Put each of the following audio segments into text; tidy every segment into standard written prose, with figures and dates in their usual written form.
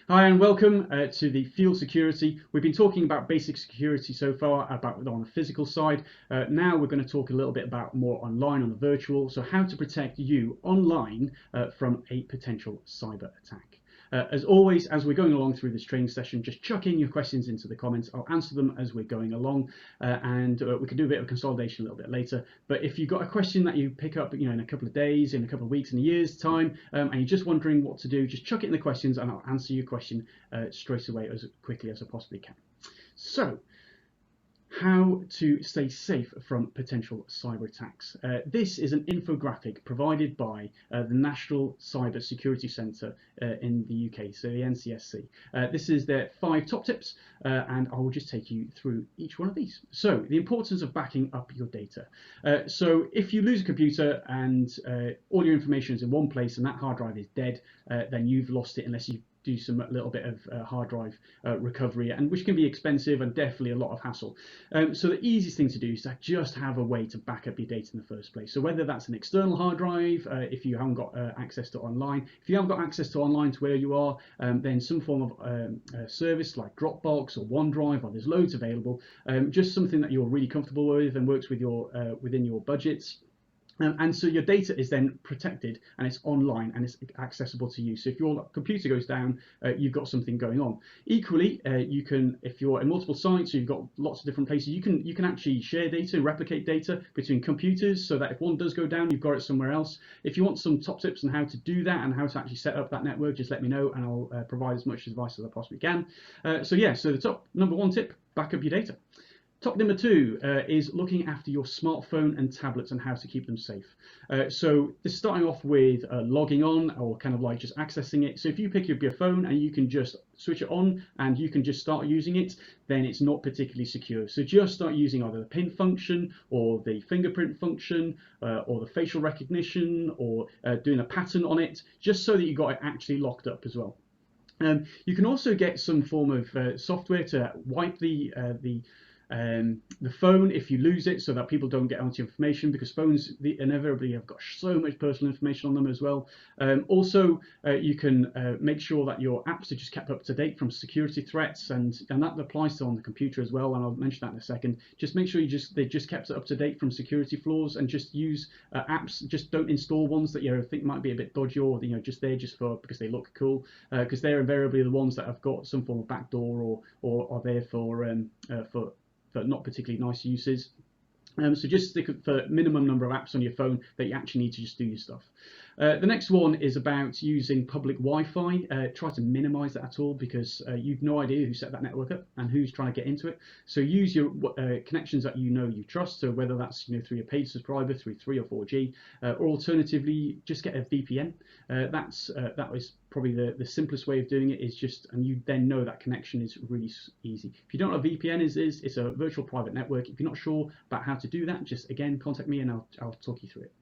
Hi and welcome to the field security. We've been talking about basic security so far, about on the physical side. Now we're going to talk a little bit about more online, on the virtual, so how to protect you online from a potential cyber attack. As always, as we're going along through this training session, just chuck in your questions into the comments. I'll answer them as we're going along, and we can do a bit of consolidation a little bit later. But if you've got a question that you pick up, in a couple of days, in a couple of weeks, in a year's time, and you're just wondering what to do, just chuck it in the questions, and I'll answer your question straight away as quickly as I possibly can. So, how to stay safe from potential cyber attacks. This is an infographic provided by the National Cyber Security Centre in the UK, so the NCSC. This is their 5 top tips, and I will just take you through each one of these. So, the importance of backing up your data. So, if you lose a computer and all your information is in one place and that hard drive is dead, then you've lost it unless you do some little bit of hard drive recovery, and which can be expensive and definitely a lot of hassle. So the easiest thing to do is to just have a way to back up your data in the first place. So whether that's an external hard drive, if you haven't got access to online, if you haven't got access to online to where you are, then some form of service like Dropbox or OneDrive, or there's loads available. Just something that you're really comfortable with and works with your within your budgets. And so your data is then protected and it's online and it's accessible to you. So if your computer goes down, you've got something going on. Equally, you can, if you're in multiple sites, you've got lots of different places, you can actually share data, replicate data between computers, so that if one does go down, you've got it somewhere else. If you want some top tips on how to do that and how to actually set up that network, just let me know and I'll provide as much advice as I possibly can. So the top number 1 tip: back up your data. Top number 2 is looking after your smartphone and tablets and how to keep them safe. So this is starting off with logging on, or kind of like just accessing it. So if you pick up your phone and you can just switch it on and you can just start using it, then it's not particularly secure. So just start using either the PIN function or the fingerprint function or the facial recognition, or doing a pattern on it, just so that you got it actually locked up as well. You can also get some form of software to wipe the phone if you lose it, so that people don't get onto your information, because phones inevitably have got so much personal information on them as well. Also, you can make sure that your apps are just kept up to date from security threats, and that applies to on the computer as well, and I'll mention that in a second. Just make sure they just kept it up to date from security flaws, and just use apps. Just don't install ones that you think might be a bit dodgy, or just there just because they look cool, because they're invariably the ones that have got some form of backdoor or are there for not particularly nice uses. So just stick for minimum number of apps on your phone that you actually need to just do your stuff. The next one is about using public Wi-Fi. Try to minimize that at all, because you've no idea who set that network up and who's trying to get into it. So use your connections that you trust. So whether that's through your paid subscriber, through 3 or 4G, or alternatively just get a VPN. That is probably the simplest way of doing it, is just, and you then know that connection is really easy. If you don't know what a VPN is, it's a virtual private network. If you're not sure about how to do that, just again contact me and I'll talk you through it.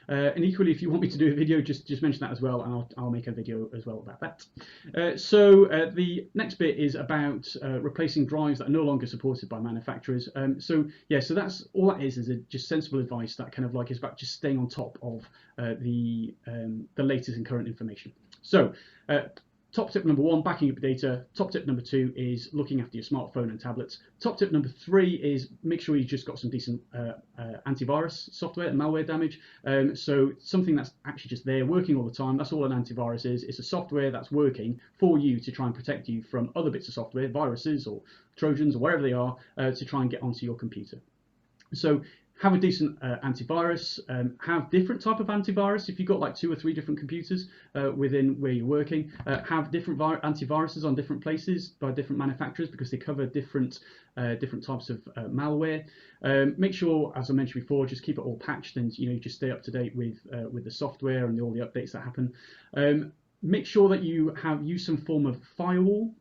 And equally, if you want me to do a video, just mention that as well, and I'll make a video as well about that. So the next bit is about replacing drives that are no longer supported by manufacturers. So that's all that is just sensible advice that kind of like is about just staying on top of the latest and current information. So top tip number 1, backing up data. Top tip number 2 is looking after your smartphone and tablets. Top tip number 3 is make sure you've just got some decent antivirus software and malware damage. So something that's actually just there working all the time. That's all an antivirus is. It's a software that's working for you to try and protect you from other bits of software, viruses or Trojans or wherever they are, to try and get onto your computer. So have a decent antivirus. Have different type of antivirus. If you've got like 2 or 3 different computers within where you're working, have different antiviruses on different places by different manufacturers, because they cover different types of malware. Make sure, as I mentioned before, just keep it all patched, and just stay up to date with the software and all the updates that happen. Make sure that you use some form of firewall.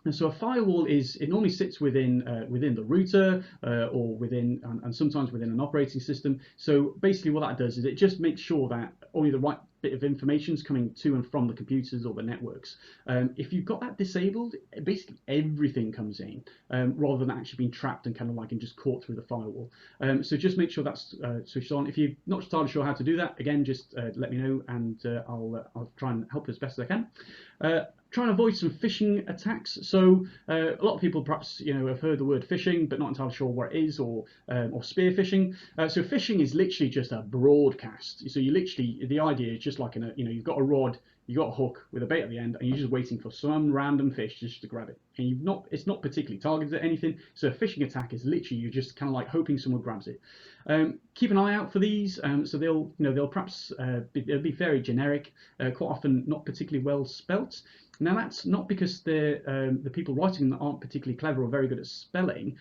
And so a firewall it normally sits within the router or within and sometimes within an operating system. So basically what that does is it just makes sure that only the right bit of information is coming to and from the computers or the networks. If you've got that disabled, basically everything comes in, rather than actually being trapped and kind of like and just caught through the firewall. So just make sure that's switched on. If you're not entirely sure how to do that, again, just let me know, and I'll try and help as best as I can. try and avoid some phishing attacks. So a lot of people perhaps have heard the word phishing, but not entirely sure what it is, or spear phishing. So phishing is literally just a broadcast. So the idea is just like you've got a rod, you've got a hook with a bait at the end, and you're just waiting for some random fish just to grab it. And it's not particularly targeted at anything. So a phishing attack is literally you're just kind of like hoping someone grabs it. Keep an eye out for these. So they'll perhaps they'll be very generic, quite often not particularly well spelt. Now that's not because the people writing them aren't particularly clever or very good at spelling.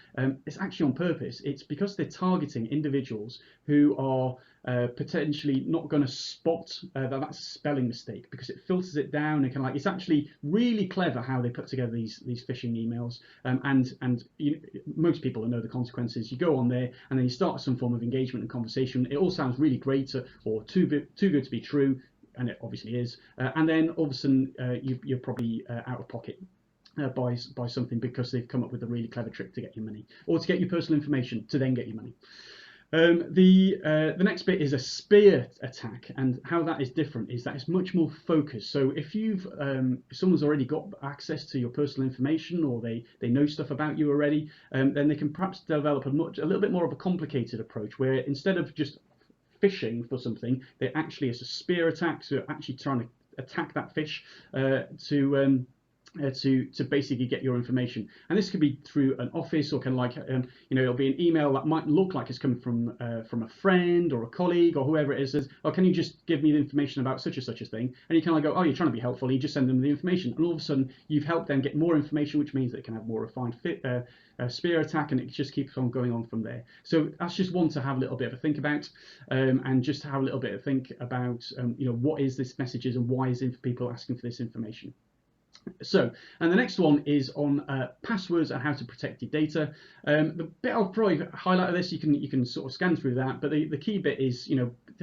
It's actually on purpose. It's because they're targeting individuals who are potentially not going to spot that's a spelling mistake, because it filters it down and it's actually really clever how they put together these phishing emails. Most people know the consequences. You go on there and then you start some form of engagement and conversation. It all sounds really great, or too good to be true. And it obviously is, and then all of a sudden you're probably out of pocket by something, because they've come up with a really clever trick to get your money, or to get your personal information to then get your money. The next bit is a spear attack, and how that is different is that it's much more focused. So if someone's already got access to your personal information, or they know stuff about you already, then they can perhaps develop a little bit more of a complicated approach, where instead of just fishing for something, it's a spear attack. So actually trying to attack that fish to basically get your information. And this could be through an office, or it'll be an email that might look like it's coming from a friend or a colleague or whoever it is. Says, oh, can you just give me the information about such and such a thing? And you kind of go, oh, you're trying to be helpful. And you just send them the information, and all of a sudden you've helped them get more information, which means that it can have more refined spear attack, and it just keeps on going on from there. So that's just one to have a little bit of a think about, and just to have a little bit of think about what is this messages, and why is people asking for this information. So, and the next one is on passwords and how to protect your data. The bit I'll probably highlight of this, you can sort of scan through that, but the key bit is,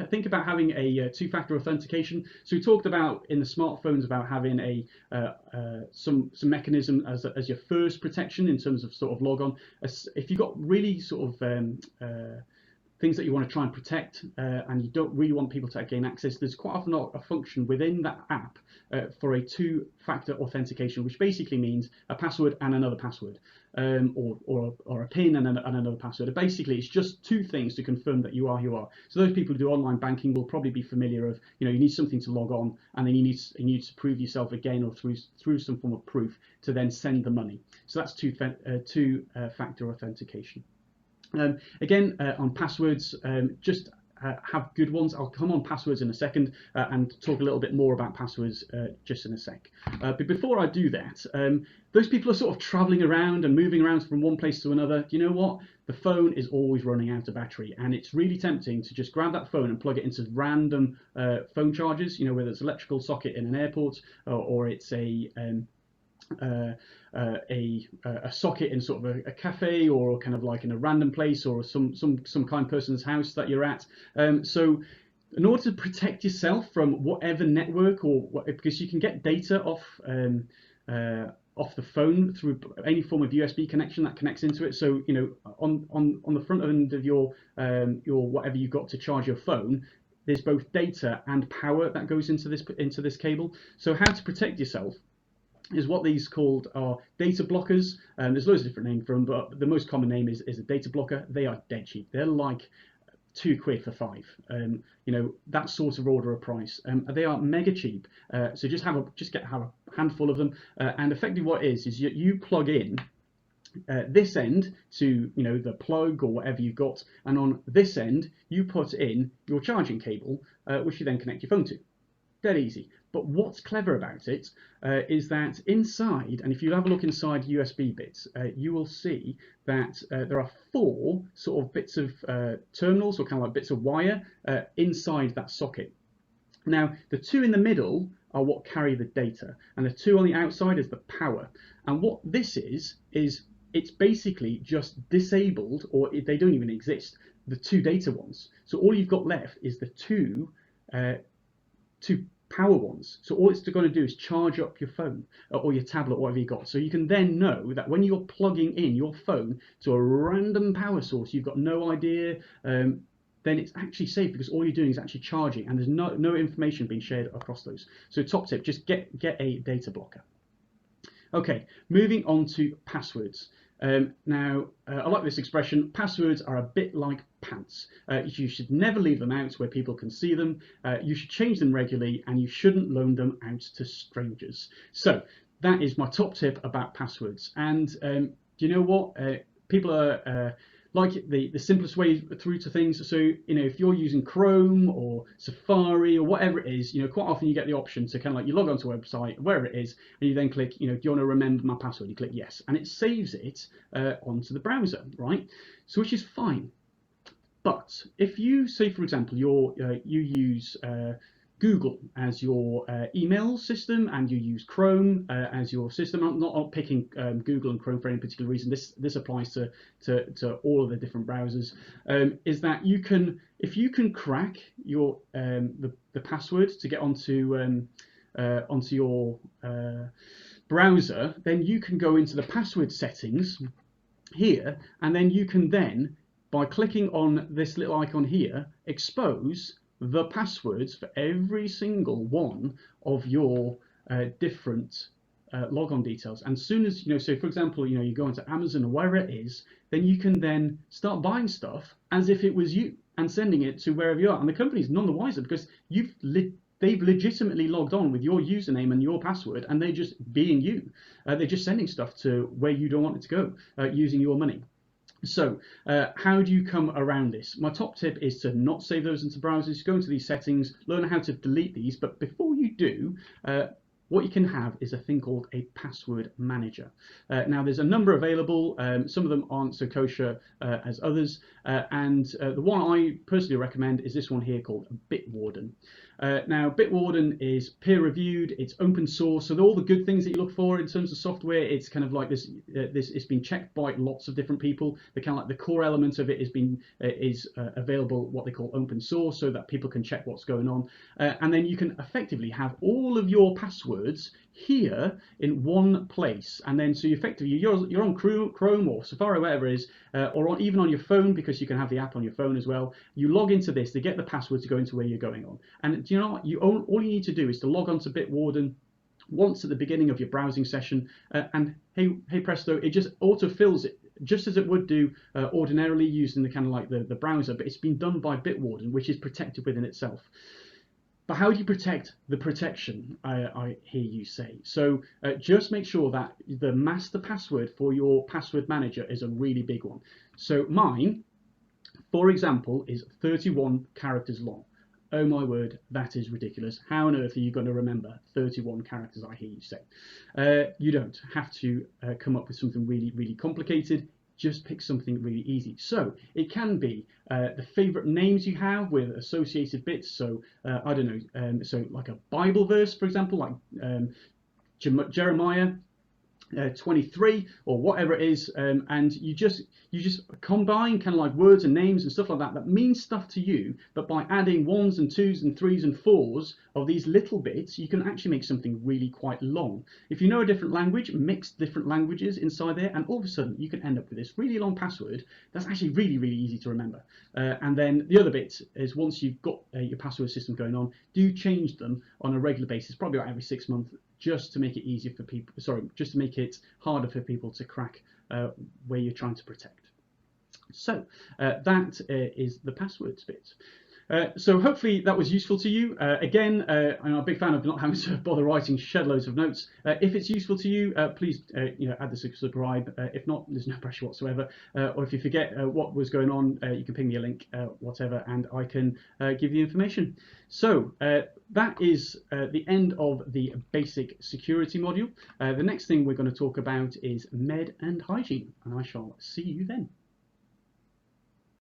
think about having a two-factor authentication. So we talked about in the smartphones about having some mechanism as your first protection in terms of sort of log on. If you've got really sort of things that you want to try and protect, and you don't really want people to gain access, there's quite often a function within that app for a two-factor authentication, which basically means a password and another password, or a PIN and another password. Basically, it's just two things to confirm that you are who you are. So those people who do online banking will probably be familiar of, you need something to log on, and then you need to prove yourself again, or through some form of proof to then send the money. So that's two-factor authentication. Again, on passwords, just have good ones. I'll come on passwords in a second, and talk a little bit more about passwords just in a sec. But before I do that, those people are sort of traveling around and moving around from one place to another. Do you know what? The phone is always running out of battery, and it's really tempting to just grab that phone and plug it into random phone chargers, whether it's electrical socket in an airport, or it's a socket in sort of a cafe, or kind of like in a random place, or some kind person's house that you're at. So in order to protect yourself from whatever network, because you can get data off the phone through any form of USB connection that connects into it. So on the front end of your whatever you've got to charge your phone, there's both data and power that goes into this cable. So how to protect yourself is what these called are data blockers. There's loads of different names for them, but the most common name is a data blocker. They are dead cheap. They're like £2 for 5. That sort of order of price. They are mega cheap. So just have a handful of them. And effectively, what it is you plug in this end to the plug or whatever you've got, and on this end you put in your charging cable, which you then connect your phone to. Dead easy. But what's clever about it is that inside, and if you have a look inside USB bits, you will see that there are 4 sort of bits of terminals, or kind of like bits of wire inside that socket. Now, the 2 in the middle are what carry the data, and the 2 on the outside is the power. And what this is it's basically just disabled, or they don't even exist, the 2 data ones. So all you've got left is the two power ones. So all it's going to do is charge up your phone or your tablet, whatever you got. So you can then know that when you're plugging in your phone to a random power source, you've got no idea, then it's actually safe, because all you're doing is actually charging, and there's no information being shared across those. So top tip, just get a data blocker. Okay, moving on to passwords. Now, I like this expression, passwords are a bit like pants. You should never leave them out where people can see them. You should change them regularly and you shouldn't loan them out to strangers. So that is my top tip about passwords. And do you know what? People are like the simplest way through to things. So, if you're using Chrome or Safari or whatever it is, quite often you get the option to kind of like you log onto a website, wherever it is, and you then click, do you want to remember my password? You click yes, and it saves it onto the browser, right? So, which is fine. But if you say, for example, you use Google as your email system and you use Chrome as your system. I'm not picking Google and Chrome for any particular reason. This applies to all of the different browsers. Is that if you can crack your the password to get onto your browser, then you can go into the password settings here, and then you can then, by clicking on this little icon here, expose the passwords for every single one of your different logon details. And as soon as, so for example, you go into Amazon or wherever it is, then you can then start buying stuff as if it was you and sending it to wherever you are. And the company's none the wiser because they've legitimately logged on with your username and your password, and they're just being you. They're just sending stuff to where you don't want it to go using your money. So how do you come around this? My top tip is to not save those into browsers. Go into these settings, learn how to delete these, but before you do, what you can have is a thing called a password manager. Now there's a number available, some of them aren't so kosher as others, and the one I personally recommend is this one here called Bitwarden. Now Bitwarden is peer reviewed, it's open source, so all the good things that you look for in terms of software, it's kind of like this, it's been checked by lots of different people. The kind of like the core element of it is available, what they call open source, so that people can check what's going on, and then you can effectively have all of your passwords here in one place, and then so you're on Chrome or Safari, whatever it is, or even on your phone, because you can have the app on your phone as well. You log into this to get the password to go into where you're going on, and do you know what? All you need to do is to log on to Bitwarden once at the beginning of your browsing session, and hey presto, it just autofills it just as it would do ordinarily using the kind of like the browser, but it's been done by Bitwarden, which is protected within itself. But how do you protect the protection, I hear you say? So just make sure that the master password for your password manager is a really big one. So mine, for example, is 31 characters long. Oh my word, that is ridiculous. How on earth are you going to remember 31 characters, I hear you say? You don't have to come up with something really, really complicated. Just pick something really easy. So it can be the favorite names you have with associated bits. So I don't know, so like a Bible verse, for example, like Jeremiah 23 or whatever it is, and you just combine kind of like words and names and stuff like that mean stuff to you, but by adding ones and twos and threes and fours of these little bits, you can actually make something really quite long. If you know a different language, mix different languages inside there, and all of a sudden you can end up with this really long password that's actually really, really easy to remember. And then the other bit is, once you've got your password system going on, do change them on a regular basis, probably about every 6 months, just to make it easier for people, just to make it harder for people to crack where you're trying to protect. So that is the passwords bit. So hopefully that was useful to you. Again, I'm a big fan of not having to bother writing shed loads of notes. If it's useful to you, please add the subscribe. If not, there's no pressure whatsoever. Or if you forget what was going on, you can ping me a link, whatever, and I can give you information. So that is the end of the basic security module. The next thing we're going to talk about is med and hygiene, and I shall see you then.